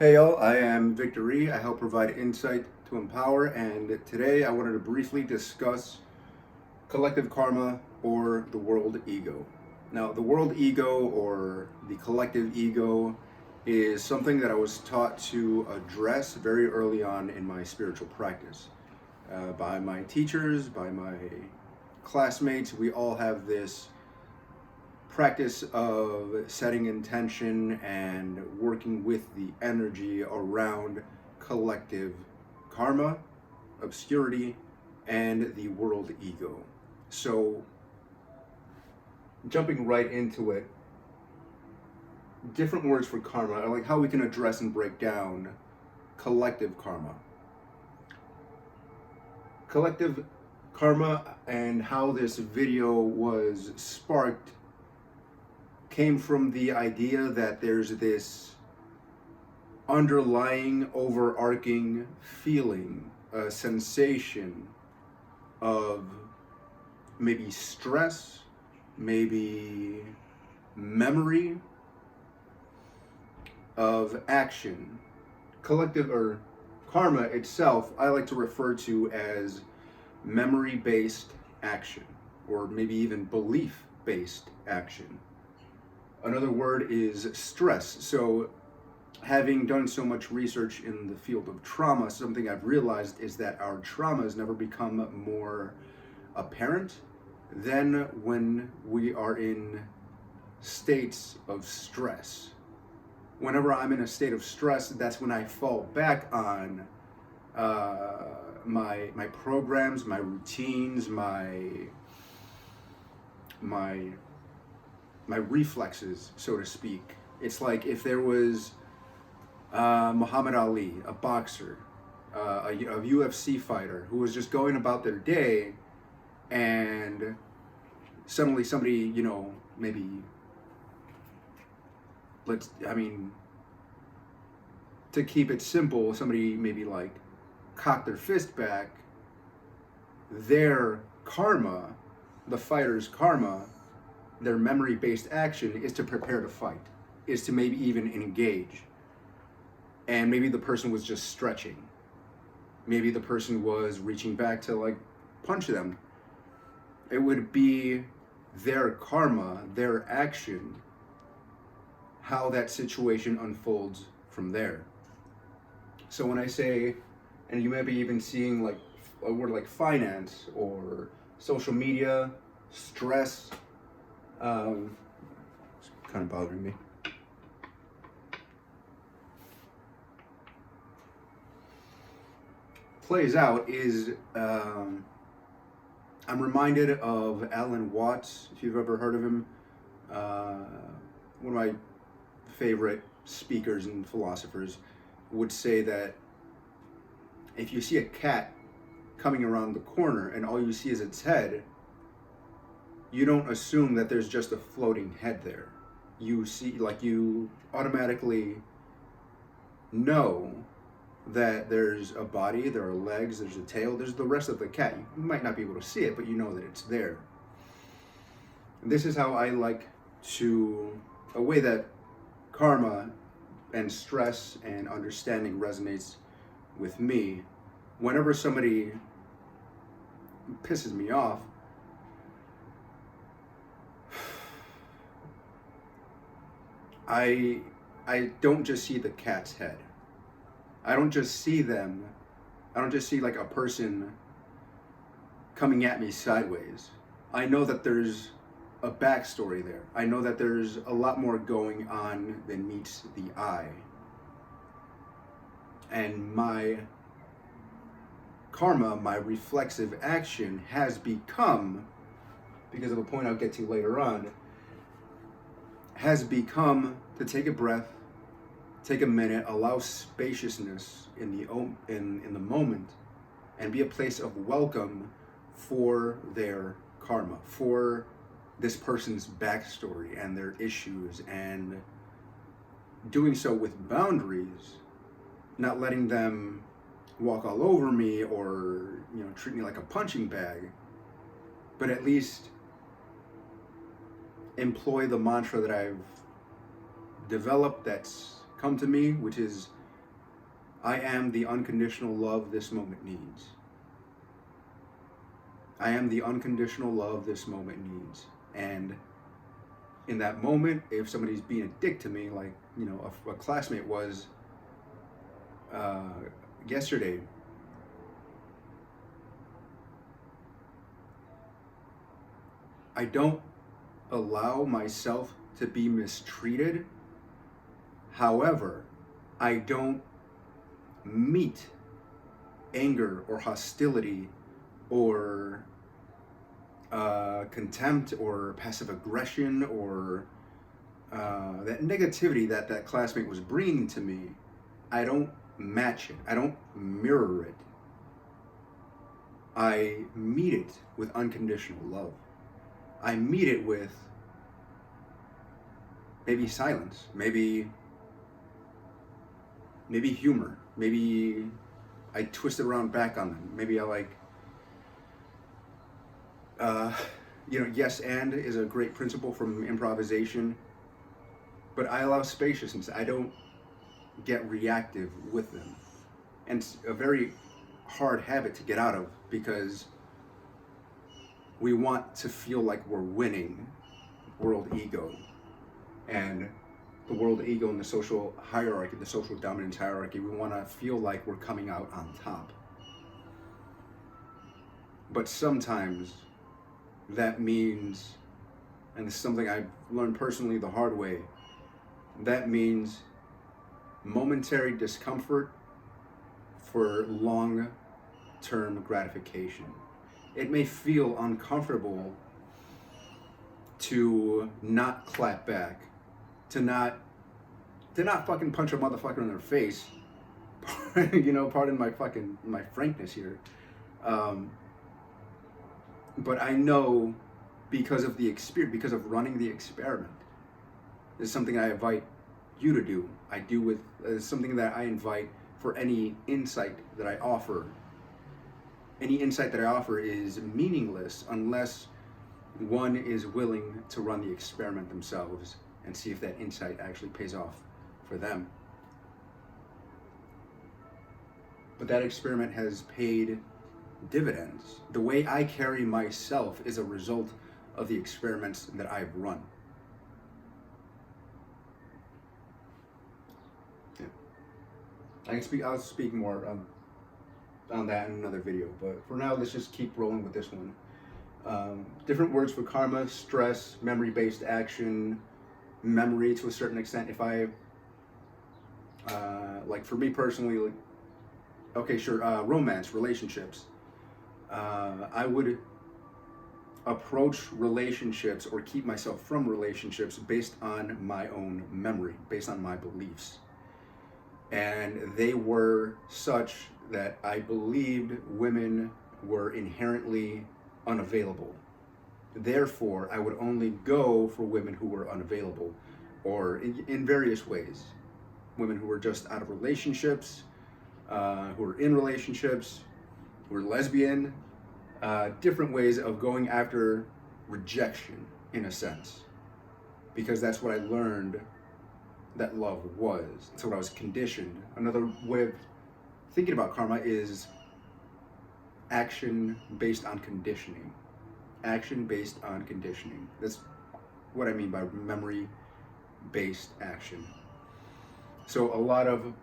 Hey y'all, I am Victory. I help provide insight to empower, and today I wanted to briefly discuss collective karma or the world ego. Now, the world ego or the collective ego is something that I was taught to address very early on in my spiritual practice. By my teachers, by my classmates, we all have this practice of setting intention and working with the energy around collective karma, obscurity, and the world ego. So, jumping right into it, different words for karma, like how we can address and break down collective karma. Collective karma and how this video was sparked came from the idea that there's this underlying, overarching feeling, a sensation of maybe stress, maybe memory of action. Collective or karma itself, I like to refer to as memory based action, or maybe even belief based action. Another word is stress. So, having done so much research in the field of trauma, something I've realized is that our traumas never become more apparent than when we are in states of stress. Whenever I'm in a state of stress, that's when I fall back on my programs, my routines, my my reflexes, so to speak. It's like if there was Muhammad Ali, a boxer, a UFC fighter who was just going about their day, and suddenly somebody, maybe I mean, to keep it simple, somebody maybe like cocked their fist back. Their karma, the fighter's karma, their memory-based action is to prepare to fight, is to maybe even engage. And maybe the person was just stretching. Maybe the person was reaching back to like punch them. It would be their karma, their action, how that situation unfolds from there. So when I say, and you may be even seeing like a word like finance or social media, stress, it's kind of bothering me. Plays out is I'm reminded of Alan Watts, if you've ever heard of him. One of my favorite speakers and philosophers would say that if you see a cat coming around the corner and all you see is its head, you don't assume that there's just a floating head there. You see, like, you automatically know that there's a body, there are legs, there's a tail, there's the rest of the cat. You might not be able to see it, but you know that it's there. This is how I like to, a way that karma and stress and understanding resonates with me. Whenever somebody pisses me off, I don't just see the cat's head. I don't just see them. I don't just see like a person coming at me sideways. I know that there's a backstory there. I know that there's a lot more going on than meets the eye. And my karma, my reflexive action has become, because of a point I'll get to later on, has become to take a breath, take a minute, allow spaciousness in the moment, and be a place of welcome for their karma, for this person's backstory and their issues, and doing so with boundaries, not letting them walk all over me or treat me like a punching bag, but at least employ the mantra that I've developed that's come to me, which is I am the unconditional love this moment needs. I am the unconditional love this moment needs. And in that moment, if somebody's being a dick to me, like, you know, a classmate was yesterday, I don't allow myself to be mistreated. However, I don't meet anger or hostility or contempt or passive aggression or that negativity that that classmate was bringing to me. I don't match it. I don't mirror it. I meet it with unconditional love. I meet it with maybe silence, maybe humor, maybe I twist it around back on them. Maybe I like, you know, yes and is a great principle from improvisation, but I allow spaciousness. I don't get reactive with them. And it's a very hard habit to get out of because we want to feel like we're winning world ego. And the world ego and the social hierarchy, the social dominance hierarchy, we want to feel like we're coming out on top. But sometimes that means, and this is something I've learned personally the hard way, that means momentary discomfort for long-term gratification. It may feel uncomfortable to not clap back, to not fucking punch a motherfucker in their face. You know, pardon my frankness here. But I know because of the experience, because of running the experiment, this is something I invite you to do. I do with something that I invite for any insight that I offer. Any insight that I offer is meaningless unless one is willing to run the experiment themselves and see if that insight actually pays off for them. But that experiment has paid dividends. The way I carry myself is a result of the experiments that I've run. Yeah. I'll speak more on that in another video, but for now, let's just keep rolling with this one. Different words for karma: stress, memory-based action, memory to a certain extent. If I, like for me personally, like, okay, sure, romance, relationships. I would approach relationships or keep myself from relationships based on my own memory, based on my beliefs. And they were such that I believed women were inherently unavailable. Therefore, I would only go for women who were unavailable, or in various ways. Women who were just out of relationships, who were in relationships, who were lesbian, different ways of going after rejection, in a sense. Because that's what I learned that love was. That's what I was conditioned. Another way of thinking about karma is action based on conditioning. Action based on conditioning. That's what I mean by memory based action. So a lot of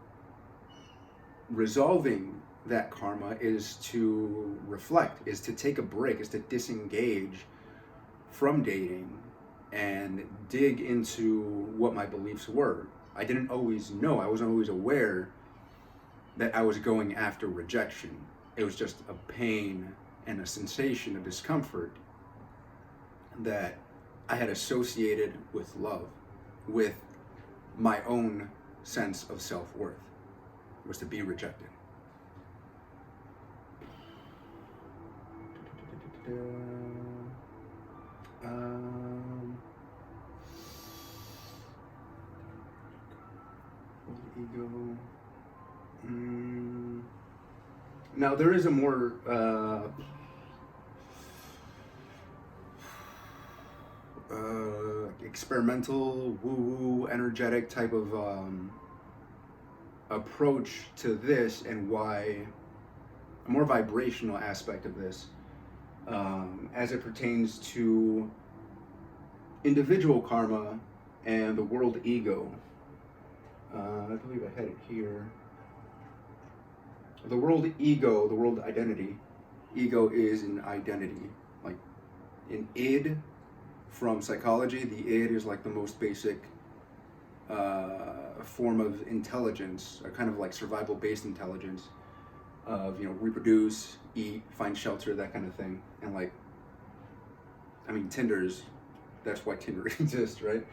resolving that karma is to reflect, is to take a break, is to disengage from dating and dig into what my beliefs were. I didn't always know, I wasn't always aware that I was going after rejection. It was just a pain and a sensation, a discomfort that I had associated with love, with my own sense of self-worth, was to be rejected. Ego. Now there is a more experimental, woo-woo, energetic type of approach to this and why a more vibrational aspect of this, as it pertains to individual karma and the world ego. I believe I had it here. The world ego, the world identity. Ego is an identity, like an id from psychology. The id is like the most basic form of intelligence, a kind of like survival-based intelligence of, you know, reproduce, eat, find shelter, that kind of thing. And like, I mean, that's why Tinder exists, right?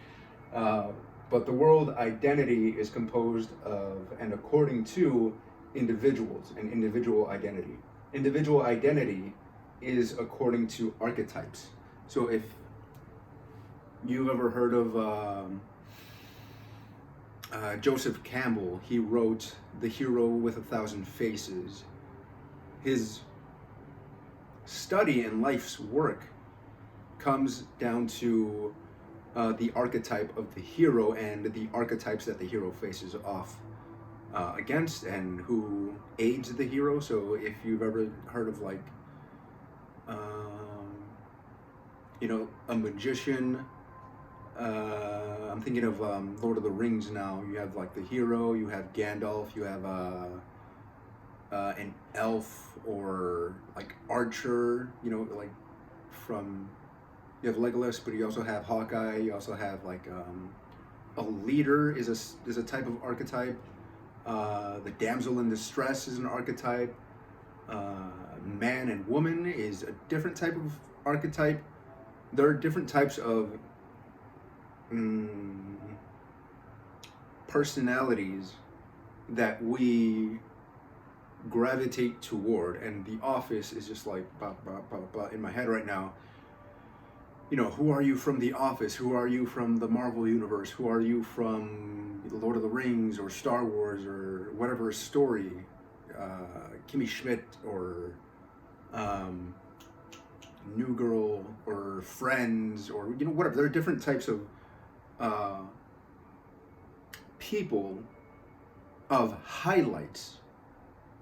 But the world identity is composed of, and according to, individuals and individual identity. Individual identity is according to archetypes. So if you've ever heard of Joseph Campbell, he wrote The Hero with a Thousand Faces. His study and life's work comes down to the archetype of the hero and the archetypes that the hero faces off against and who aids the hero. So if you've ever heard of like, you know, a magician, I'm thinking of Lord of the Rings now. You have like the hero, you have Gandalf, you have an elf or like archer, you know, like from, you have Legolas, but you also have Hawkeye, you also have like a leader is a type of archetype. The damsel in distress is an archetype. Man and woman is a different type of archetype. There are different types of personalities that we gravitate toward, and The Office is just like in my head right now. You know, who are you from The Office? Who are you from the Marvel Universe? Who are you from The Lord of the Rings or Star Wars or whatever story? Kimmy Schmidt or New Girl or Friends or, you know, whatever. There are different types of people, of highlights,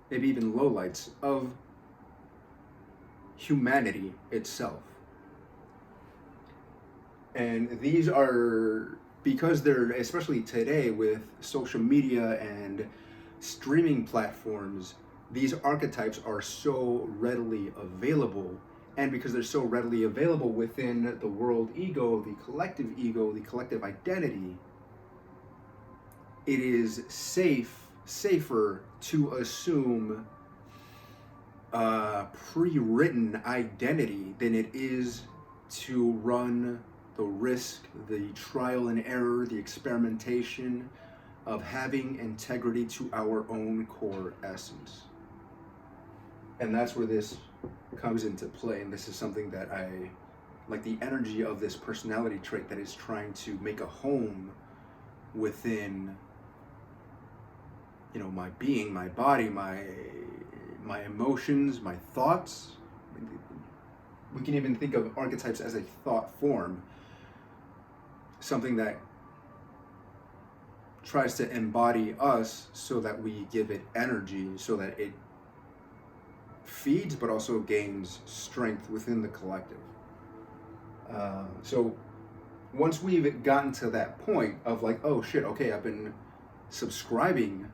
maybe even lowlights of humanity itself. And these are, because they're, especially today with social media and streaming platforms, these archetypes are so readily available. And because they're so readily available within the world ego, the collective identity, it is safer to assume a pre-written identity than it is to run the risk, the trial and error, the experimentation of having integrity to our own core essence. And that's where this comes into play. And this is something that I like, the energy of this personality trait that is trying to make a home within, you know, my being, my body, my emotions, my thoughts. We can even think of archetypes as a thought form, something that tries to embody us so that we give it energy, so that it feeds but also gains strength within the collective. So once we've gotten to that point of like, oh shit, okay, I've been subscribing,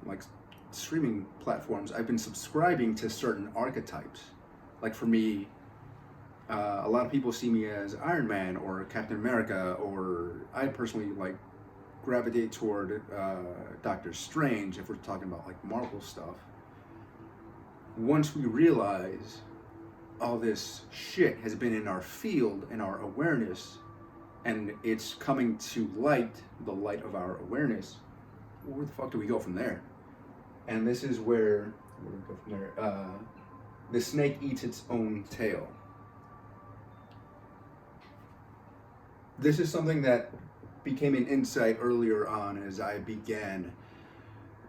like streaming platforms, I've been subscribing to certain archetypes. Like for me, a lot of people see me as Iron Man or Captain America, or I personally like gravitate toward Doctor Strange if we're talking about like Marvel stuff. Once we realize all this shit has been in our field, in our awareness, and it's coming to light, the light of our awareness, where the fuck do we go from there? And this is where do we go from there? The snake eats its own tail. This is something that became an insight earlier on as I began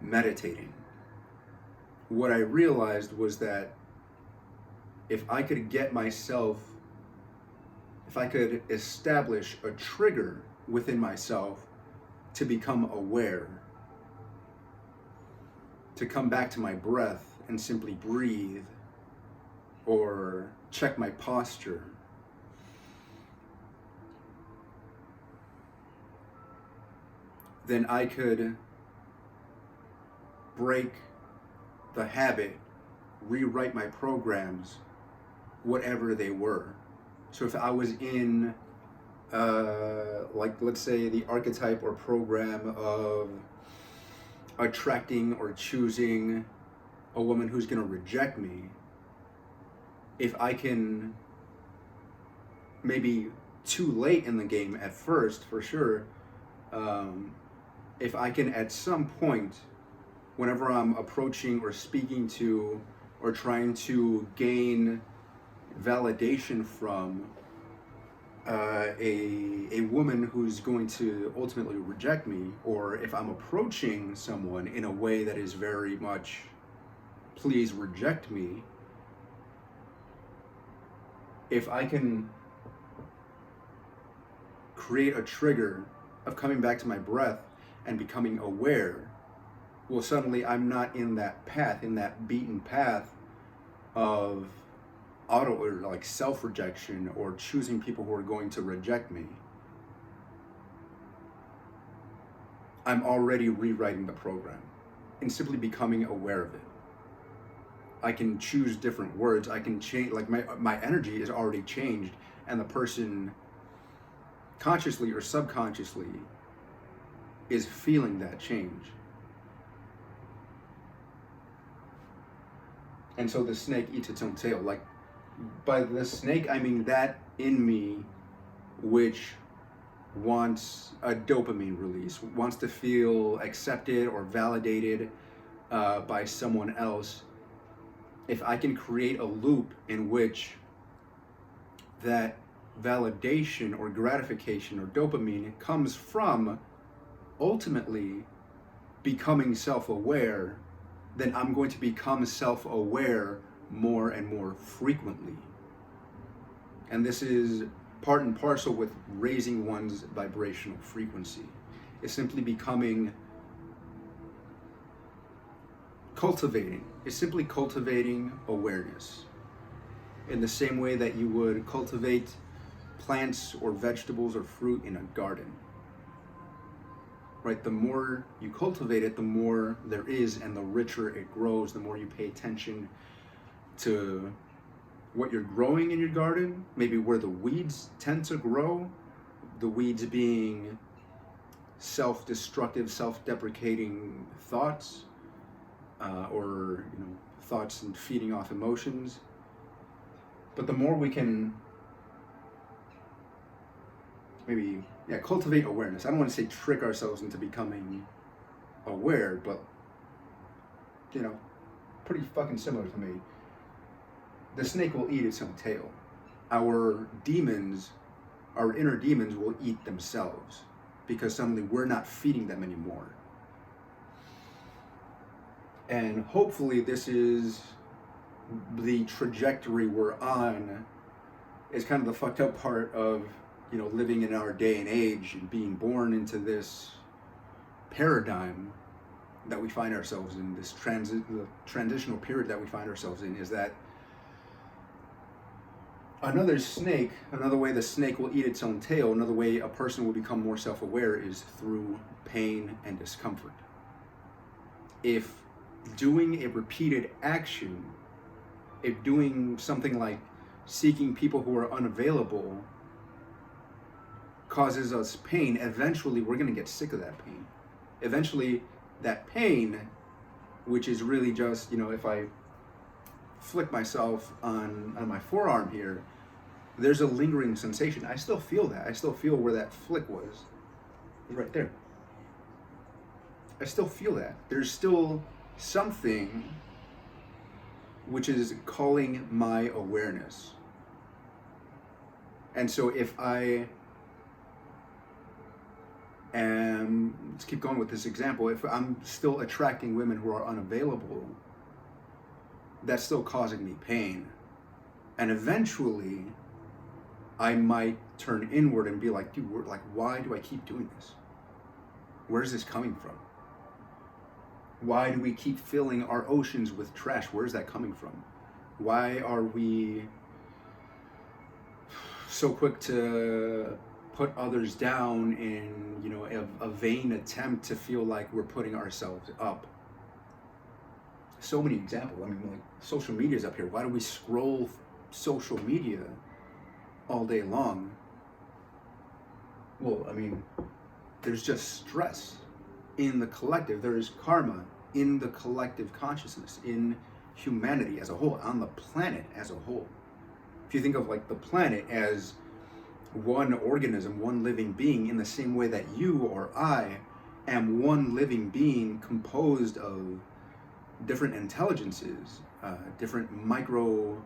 meditating. What I realized was that if I could establish a trigger within myself to become aware, to come back to my breath and simply breathe or check my posture, then I could break the habit, rewrite my programs, whatever they were. So if I was in, like, let's say the archetype or program of attracting or choosing a woman who's going to reject me, if I can, maybe too late in the game at first for sure, if I can at some point, whenever I'm approaching or speaking to or trying to gain validation from a woman who's going to ultimately reject me, or if I'm approaching someone in a way that is very much, please reject me, if I can create a trigger of coming back to my breath and becoming aware, well, suddenly I'm not in that path, in that beaten path of auto or like self-rejection or choosing people who are going to reject me. I'm already rewriting the program and simply becoming aware of it. I can choose different words. I can change, like my energy is already changed, and the person consciously or subconsciously is feeling that change. And so the snake eats its own tail. Like, by the snake, I mean that in me which wants a dopamine release, wants to feel accepted or validated by someone else. If I can create a loop in which that validation or gratification or dopamine comes from ultimately becoming self-aware, then I'm going to become self-aware more and more frequently. And this is part and parcel with raising one's vibrational frequency. It's simply becoming, it's simply cultivating awareness in the same way that you would cultivate plants or vegetables or fruit in a garden. Right? The more you cultivate it, the more there is, and the richer it grows. The more you pay attention to what you're growing in your garden, maybe where the weeds tend to grow, the weeds being self-destructive, self-deprecating thoughts, or thoughts and feeding off emotions. But the more we can maybe cultivate awareness. I don't want to say trick ourselves into becoming aware, but pretty fucking similar to me. The snake will eat its own tail. Our demons, our inner demons, will eat themselves because suddenly we're not feeding them anymore. And hopefully this is the trajectory we're on. Is kind of the fucked up part of living in our day and age and being born into this paradigm that we find ourselves in, this transitional period that we find ourselves in, is that another way the snake will eat its own tail, another way a person will become more self-aware is through pain and discomfort. If doing a repeated action, if doing something like seeking people who are unavailable causes us pain, eventually we're going to get sick of that pain. Eventually that pain, which is really just, if I flick myself on my forearm here, there's a lingering sensation. I still feel that. I still feel where that flick was. Right there. I still feel that. There's still something which is calling my awareness. And so if I am, let's keep going with this example, if I'm still attracting women who are unavailable, that's still causing me pain. And eventually I might turn inward and be like, why do I keep doing this? Where is this coming from? Why do we keep filling our oceans with trash? Where's that coming from? Why are we so quick to put others down in, you know, a vain attempt to feel like we're putting ourselves up? So many examples. I mean, like, social media's up here. Why do we scroll social media all day long? Well, I mean, there's just stress in the collective. There is karma in the collective consciousness, in humanity as a whole, on the planet as a whole. If you think of like the planet as one organism, one living being, in the same way that you or I am one living being composed of different intelligences, different micro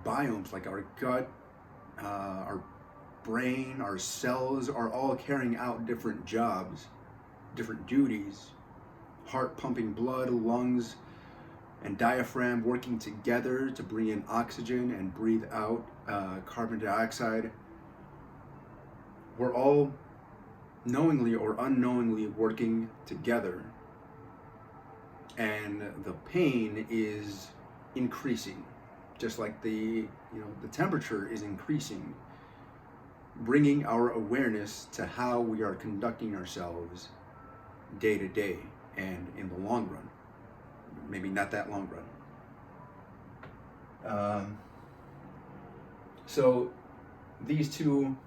biomes, like our gut, our brain, our cells are all carrying out different jobs, different duties. Heart pumping blood, lungs and diaphragm working together to bring in oxygen and breathe out carbon dioxide. We're all knowingly or unknowingly working together, and the pain is increasing, just like the temperature is increasing, bringing our awareness to how we are conducting ourselves day to day and in the long run. Maybe not that long run. So these two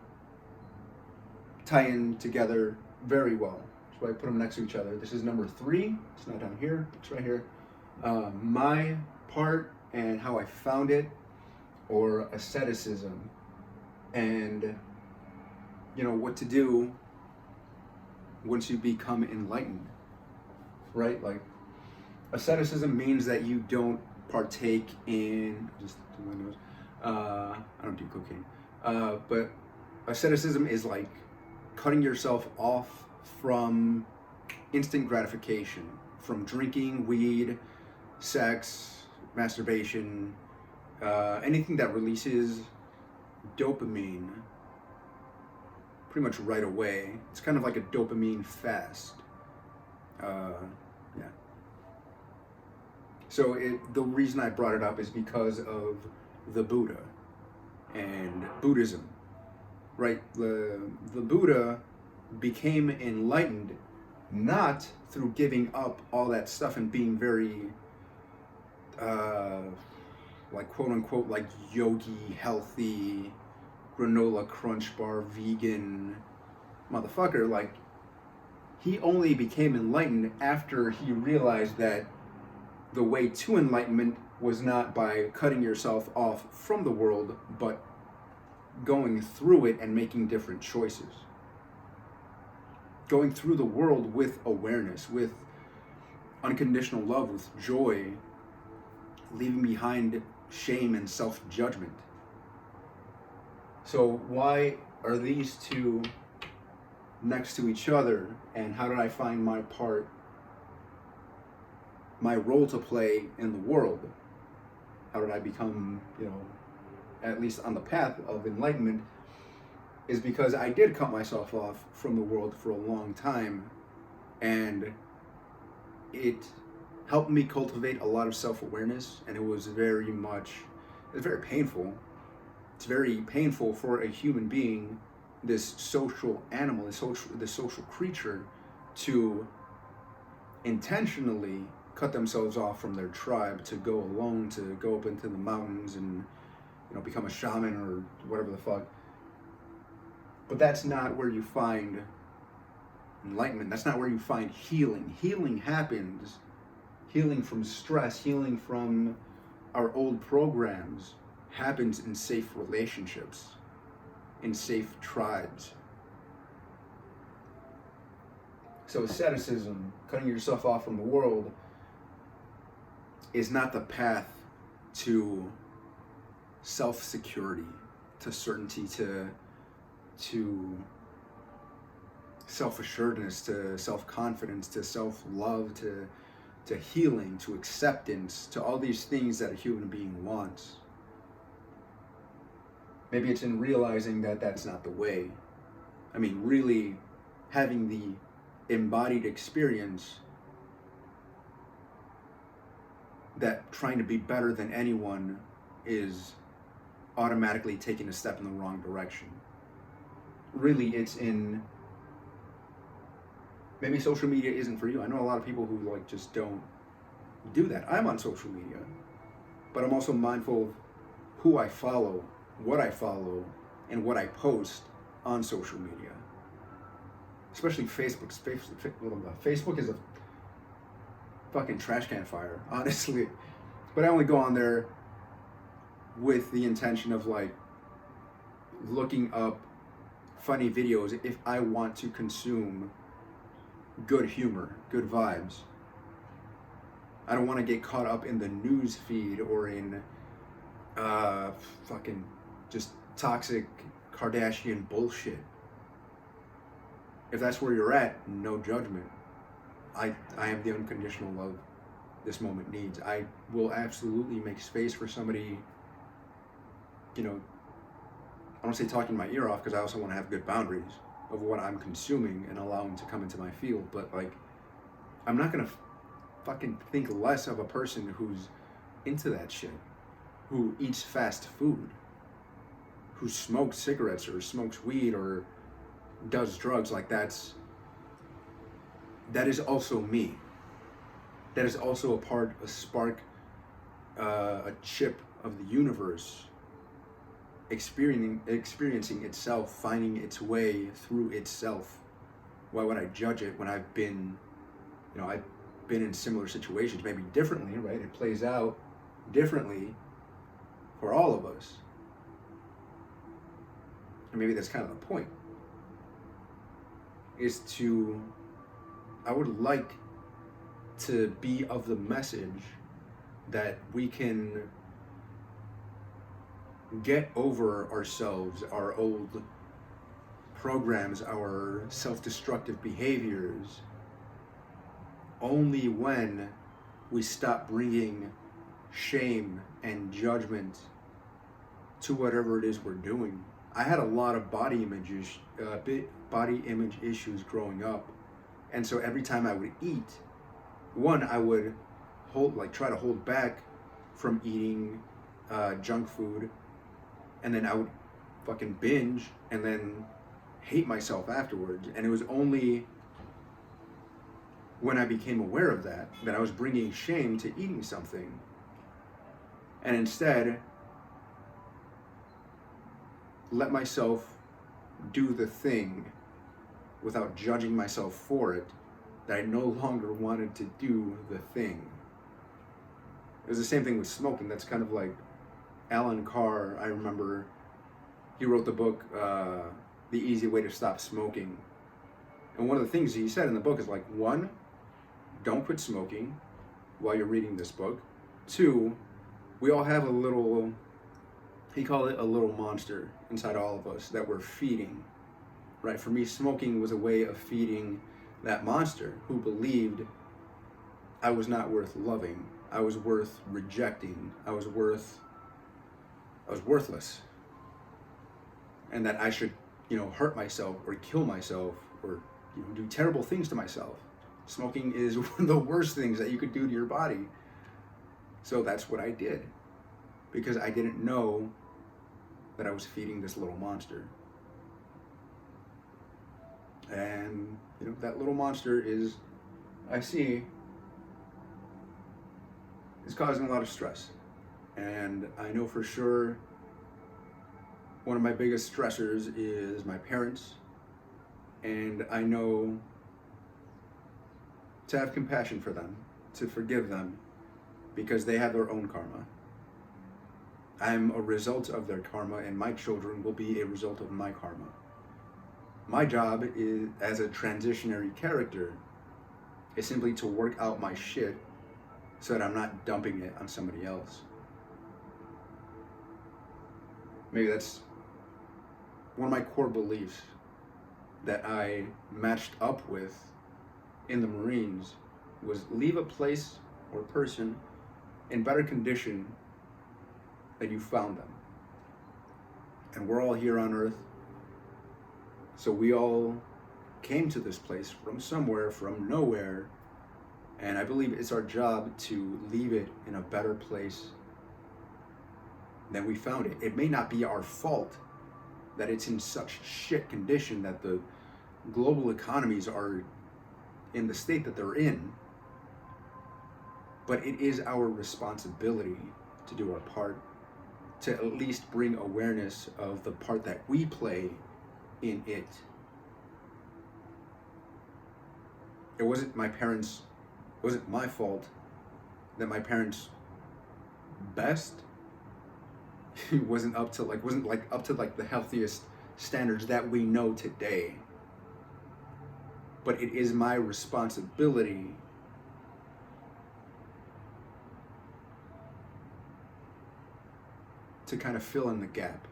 tie in together very well. That's why I put them next to each other. This is number 3. It's not down here. It's right here. My part and how I found it, or asceticism, and what to do once you become enlightened, right? Like, asceticism means that you don't partake in, just my nose, I don't do cocaine, but asceticism is like cutting yourself off from instant gratification, from drinking, weed, sex, masturbation, anything that releases dopamine pretty much right away. It's kind of like a dopamine fast. Yeah. So the reason I brought it up is because of the Buddha and Buddhism, right? The Buddha became enlightened not through giving up all that stuff and being very, like, quote unquote, like yogi, healthy, granola crunch bar, vegan motherfucker. Like, he only became enlightened after he realized that the way to enlightenment was not by cutting yourself off from the world, but going through it and making different choices. Going through the world with awareness, with unconditional love, with joy, leaving behind shame and self-judgment. So why are these two next to each other, and how did I find my part, my role to play in the world? How did I become, at least on the path of enlightenment? Is because I did cut myself off from the world for a long time, and it helped me cultivate a lot of self-awareness, and it was very painful. It's very painful for a human being, this social animal, this social creature, to intentionally cut themselves off from their tribe, to go alone, to go up into the mountains and become a shaman or whatever the fuck. But that's not where you find enlightenment. That's not where you find healing. Healing happens, healing from stress, healing from our old programs, happens in safe relationships, in safe tribes. So asceticism, cutting yourself off from the world, is not the path to self-security, to certainty, to self-assuredness, to self-confidence, to self-love, to healing, to acceptance, to all these things that a human being wants. Maybe it's in realizing that that's not the way. I mean, really having the embodied experience that trying to be better than anyone is automatically taking a step in the wrong direction. Really, it's in, maybe social media isn't for you. I know a lot of people who like just don't do that. I'm on social media, but I'm also mindful of who I follow, what I follow, and what I post on social media. Especially Facebook. Facebook is a fucking trash can fire, honestly. But I only go on there with the intention of like looking up funny videos if I want to consume good humor, good vibes. I don't want to get caught up in the news feed or in fucking just toxic Kardashian bullshit. If that's where you're at, no judgment. I am the unconditional love this moment needs. I will absolutely make space for somebody, you know, I don't say talking my ear off, because I also want to have good boundaries of what I'm consuming and allowing to come into my field. But like, I'm not gonna fucking think less of a person who's into that shit, who eats fast food, who smokes cigarettes or smokes weed or does drugs. Like that is also me. That is also a spark, a chip of the universe experiencing itself, finding its way through itself. Why would I judge it when I've been in similar situations, maybe differently, right? It plays out differently for all of us. And maybe that's kind of the point, is I would like to be of the message that we can get over ourselves, our old programs, our self-destructive behaviors, only when we stop bringing shame and judgment to whatever it is we're doing. I had a lot of body image issues growing up, and so every time I would eat, I would try to hold back from eating junk food, and then I would fucking binge and then hate myself afterwards. And it was only when I became aware of that I was bringing shame to eating something, and instead let myself do the thing without judging myself for it, that I no longer wanted to do the thing. It was the same thing with smoking. That's kind of like Alan Carr. I remember he wrote the book, The Easy Way to Stop Smoking. And one of the things he said in the book is like, 1, don't quit smoking while you're reading this book. 2, we all have a little, he called it a little monster inside all of us that we're feeding, right? For me, smoking was a way of feeding that monster who believed I was not worth loving, I was worth rejecting, I was worthless, and that I should, hurt myself or kill myself or do terrible things to myself. Smoking is one of the worst things that you could do to your body. So that's what I did, because I didn't know that I was feeding this little monster. And that little monster is causing a lot of stress. And I know for sure one of my biggest stressors is my parents. And I know to have compassion for them, to forgive them, because they have their own karma. I'm a result of their karma, and my children will be a result of my karma. My job is, as a transitionary character, is simply to work out my shit so that I'm not dumping it on somebody else. Maybe that's one of my core beliefs that I matched up with in the Marines, was leave a place or person in better condition than you found them. And we're all here on Earth, so we all came to this place from somewhere, from nowhere, And I believe it's our job to leave it in a better place than we found it. It may not be our fault that it's in such shit condition, that the global economies are in the state that they're in, but it is our responsibility to do our part, to at least bring awareness of the part that we play in it. It wasn't my fault that my parents' best wasn't up to the healthiest standards that we know today. But it is my responsibility to kind of fill in the gap,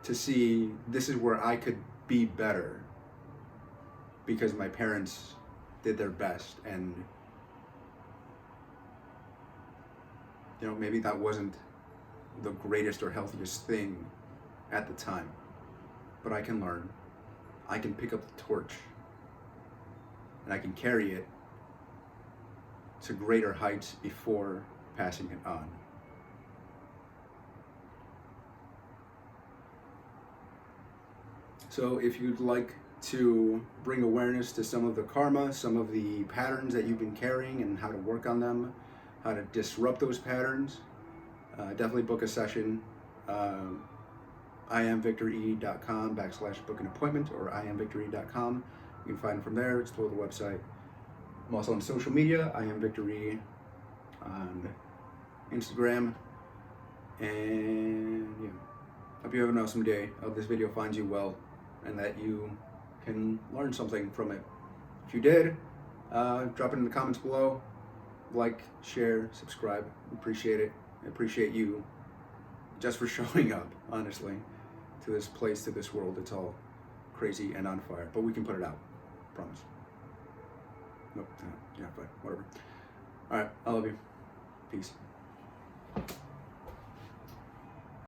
to see this is where I could be better because my parents did their best, and maybe that wasn't the greatest or healthiest thing at the time, but I can learn. I can pick up the torch and I can carry it to greater heights before passing it on. So if you'd like to bring awareness to some of the karma, some of the patterns that you've been carrying and how to work on them, how to disrupt those patterns, definitely book a session. IamVictorE.com/book an appointment, or IamVictorE.com. You can find it from there. It's toward the website. I'm also on social media. I am Victor E on Instagram. And yeah, hope you have an awesome day. I hope this video finds you well and that you can learn something from it. If you did, drop it in the comments below. Like, share, subscribe. Appreciate it. I appreciate you just for showing up, honestly, to this place, to this world. It's all crazy and on fire, but we can put it out. Promise. Nope. Yeah, but whatever. All right. I love you. Peace.